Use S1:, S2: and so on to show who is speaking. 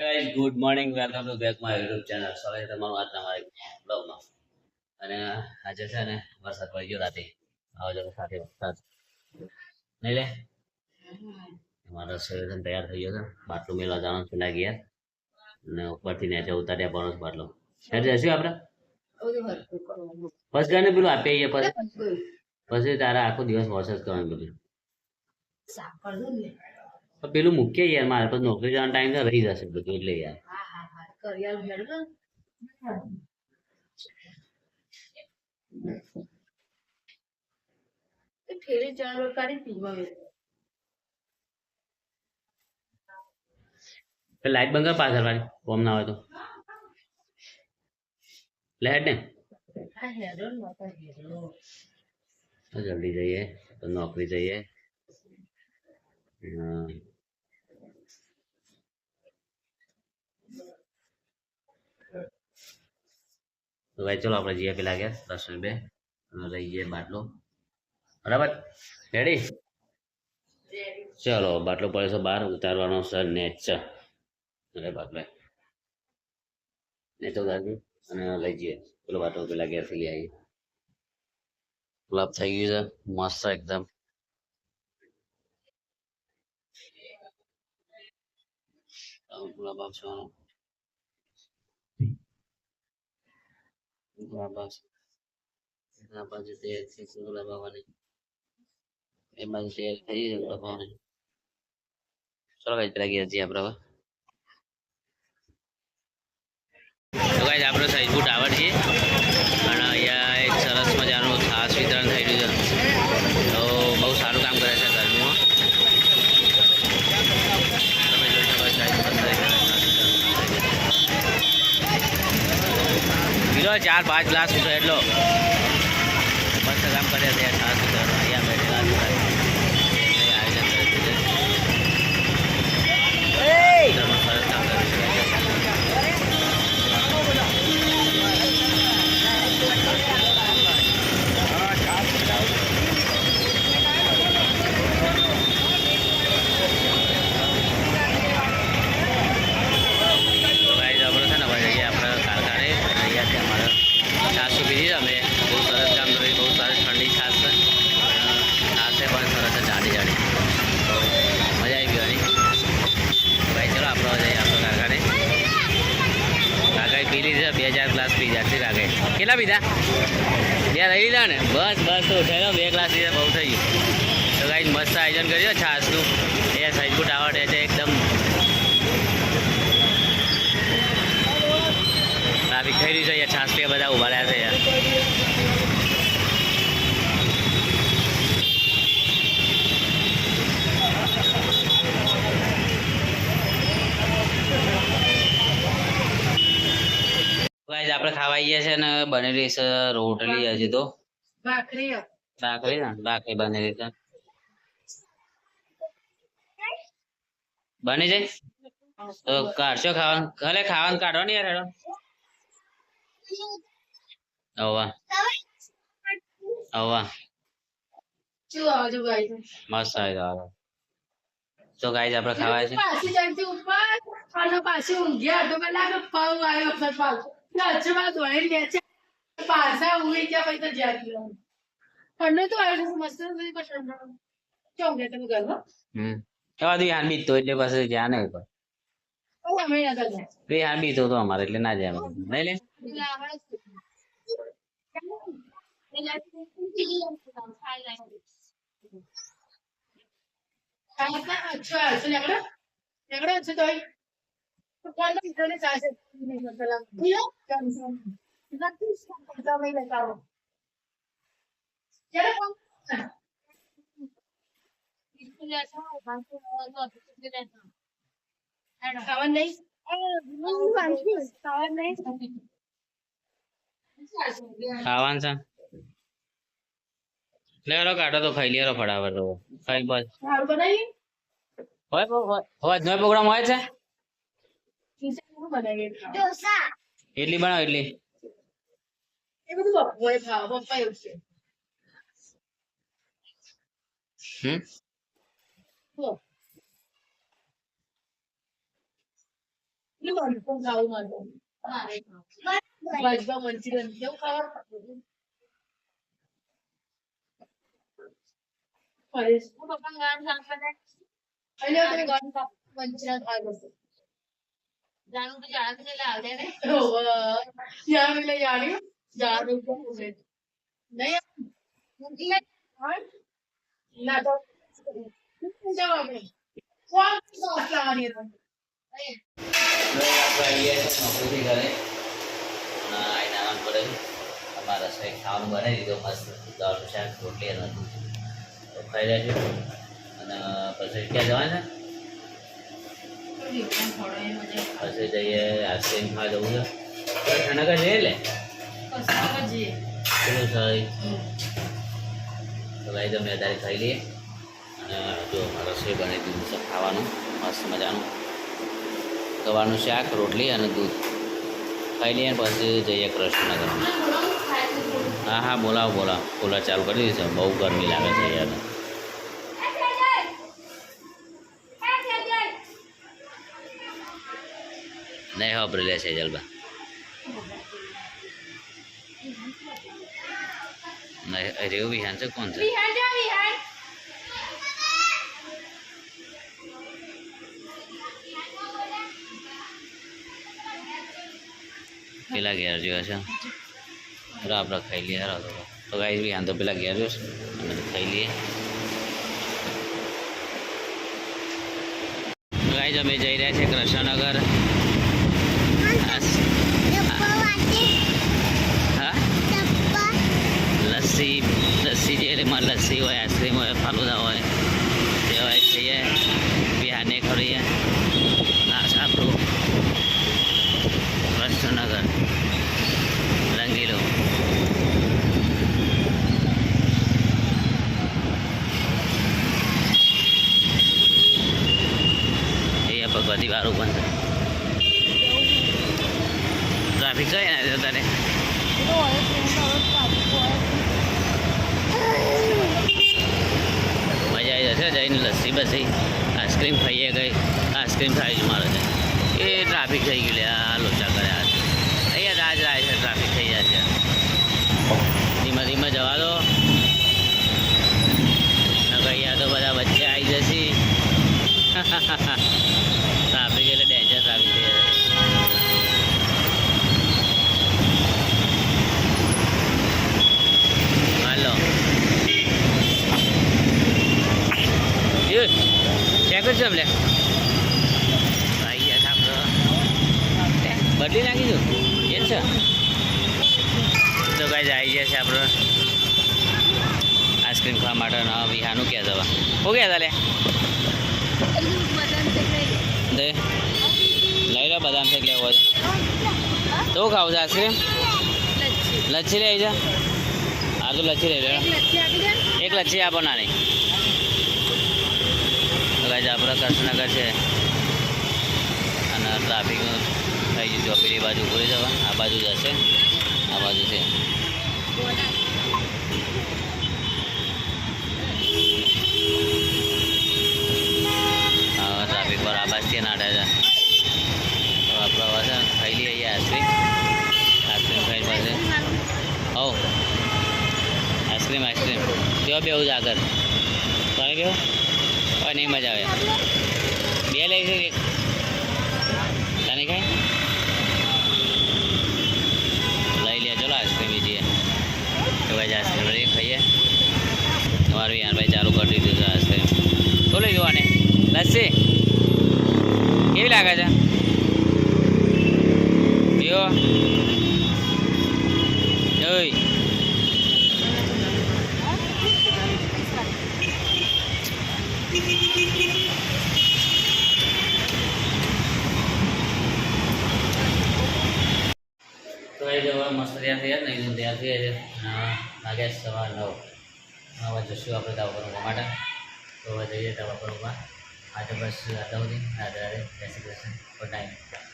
S1: Guys good morning welcome to back my YouTube channel સ્વાગત છે તમારું આજના મારા બ્લોગમાં અને આજે છે ને વરસાદ પડી ગયો રાતે આવજો સાથે વરસાદ નહીં લે મારો સંયોજન તૈયાર થઈ ગયો છે બાટલું મેળવા જવાનું છે લાગી અને ઉપરથી નીચે ઉતાર્યા પડો બાટલો ત્યારે જઈશું આપણે બસ ગાને પેલું આપીએ પછી તારા આખો દિવસ વોચ જ કરવાનું બધું પેલું મૂકીએ યાર મારે પછી નોકરી જવાનો ટાઈમ તો રહી જશે બધું એટલે યાર લાઈટ બંધ કર પાછળ વાળી કોમ ના હોય તો જલ્દી જઈએ તો નોકરી જઈએ તો ભાઈ ચલો આપણે જઈએ પેલા ગયા દર્શન બે લઈ જઈએ બાટલો બરાબર રેડી ચલો બાટલો પડે છે બહાર ઉતારવાનો સર નેચ છે અરે બાટલો નેચ ઉતારી અને લઈ જઈએ પેલો બાટલો પેલા ઘેરથી લઈ આવીએ ગુલાબ થઈ ગયું છે મસ્ત એકદમ ગુલાબ આપશો ગુલાબ આપશો આ બાજુ તૈયાર થઈ છે ગુલાબ આવવાની એ બાજુ તૈયાર થઈ છે ગુલાબ આવવાની ચલો ભાઈ પેલા ગયા છીએ આપણે તો ગાઈસ આપણે સૈજપુર ટાવર છીએ અને અહીંયા એક સરસ મજાનું છાશ વિતરણ થઈ રહ્યું છે તો બહુ સારું કામ કરે છે ગરમીમાં બીજો 4-5 ગ્લાસ ઉઠો એટલો મસ્ત કામ કરે છે છાશ વિતરણ અહીંયા બેઠેલા આયોજન કરે છે સરસ કામ કરે છે કેટલા પીધા બે લઈ લીધા ને બસ બસ તો ઉઠાઈ 2 ગ્લાસ લીધા બહુ થઈ ગયું તો કાંઈ મસ્ત આયોજન કર્યું છાસનું એ સૈજપુર ટાવર છે એકદમ ટ્રાફિક થઈ રહ્યું છે અહીંયા છાસ પીવા બધા ઉભા રહ્યા છે યાર આપણે ખાવા આવીએ છીએ ને બનેલી છે રોટલી હજી તો ભાખરી બનેલી છે બની જાય તો કાઢશો ખાવાનું ભલે ખાવાનું કાઢો ને યાર હેડો મસ્ત આવે તો ગાઈસ આપણે ખાવા છે બીતો એટલે પછી જ્યાં નહીં બીતો તો અમારે એટલે ના જાય નહીં લે ખાવાનું છે લેરો કાઢો તો ખાઈ લેરો ફટાફટ તો ખાઈ બસ હોય નો પ્રોગ્રામ હોય છે ઇડલી બનાવો ઇડલી નોકરીથી ઘરે આઈને આરામ કરે છે. અમારા રસોઈ ખાવાનું બનાવી દીધું મસ્ત દાળનું શાક રોટલી અને હતું તો ખાઈ રહ્યા છે. અને પછી ક્યાં જવાના પછી જઈએ આઈસ્ક્રીમ ખાવા જવું છે ઠંડક જઈએ લે ચલો સારી તો ભાઈ તમે અત્યારે ખાઈ લઈએ. અને જો રસોઈ બનાવી દીધું છે ખાવાનું મસ્ત મજાનું ગવાનું શાક રોટલી અને દૂધ ખાઈ લઈએ પછી જઈએ કૃષ્ણનગર. હા હા બોલાવો બોલાવો કુલર ચાલુ કરી દીધું છે બહુ ગરમી લાગે છે યાર. નહીં વાપરી લે છે જલબા નહીં રેવું વિહાન છે કોણ છે પેલા ઘેર જોયા છે બરાબર આપણે ખાઈ લઈએ હારો તો ગાઈ વિહાન તો પેલા ઘેર જોશે અમે તો ખાઈ લઈએ. ગાઈ અમે જઈ રહ્યા છે કૃષ્ણનગર. લસ્સી જેમાં લસ્સી હોય આઈસ્ક્રીમ હોય ફાલુદા હોય તે હોય ખાઈએ બિહારને ખરીએ આ આપણું કૃષ્ણનગર રંગીલો. અહીંયા ભગવતી વાળું પણ છે. ટ્રાફિક કઈ ના તારે મજા આવી જશે જઈને લસ્સી બસી આઈસ્ક્રીમ ખાઈએ ગઈ આઈસ્ક્રીમ ખાઈ જ મારે છે એ ટ્રાફિક થઈ ગયું લે આ લોચા કર્યા અહીંયા રાજ રાજ છે ટ્રાફિક થઈ જાય છે. ધીમે ધીમે જવા દો અહીંયા તો બધા વચ્ચે આવી જશે ટ્રાફિક એટલે ડેન્જર ટ્રાફિક થઈ જશે. હાલો ચેક જ છે લે આવી ગયા આપણે બદલી નાખી દઉં એ જ છે તો કાંઈ આવી ગયા છે આપણે આઈસ્ક્રીમ ખાવા માટે વિહાનું ક્યાં જવા હું ક્યાં ચાલે દે લઈ લો બદામ શેક લેવો હોય તો ખાવું છે આઈસ્ક્રીમ લચ્છી લઈ જા હા તો લચ્છી લઈ લે એક લચ્છી આપો નાની. આપણે કૃષ્ણનગર છે અને ટ્રાફિક થઈ ગયું ચોપીની બાજુ પૂરી જવા આ બાજુ જશે આ બાજુ છે. હા ટ્રાફિક પર આબાજથી નાટે છે તો આપણે હવે ખાઈ લઈએ અહીંયા આઈસ્ક્રીમ ખાઈ પાસે હો આઈસ્ક્રીમ કેવા બેવું છે આગળ તમે બેવું હવે નહીં મજા આવે બે લઈ છે એક તને ખાઈ લઈ લે ચલો આઈસ્ક્રીમ જઈએ તો ભાઈ આઈસ્ક્રીમ લઈ ખાઈએ. તમારું યારભાઈ ચાલુ કરી દીધું છે આઈસ્ક્રીમ તો લઈ જોવાને લસ્સી કેવી લાગે છે પીવો ઓય તો એ જવા મસ્ત તૈયાર થયા નહીં તૈયાર થયા છે વાગ્યા સવા 9 હવે જશું આપણે દવા કરવા માટે તો હવે જઈએ દવા કરવા આજે બસ આટલા સુધી રાધે રાધે જય શ્રી કૃષ્ણ ગુડ નાઇટ.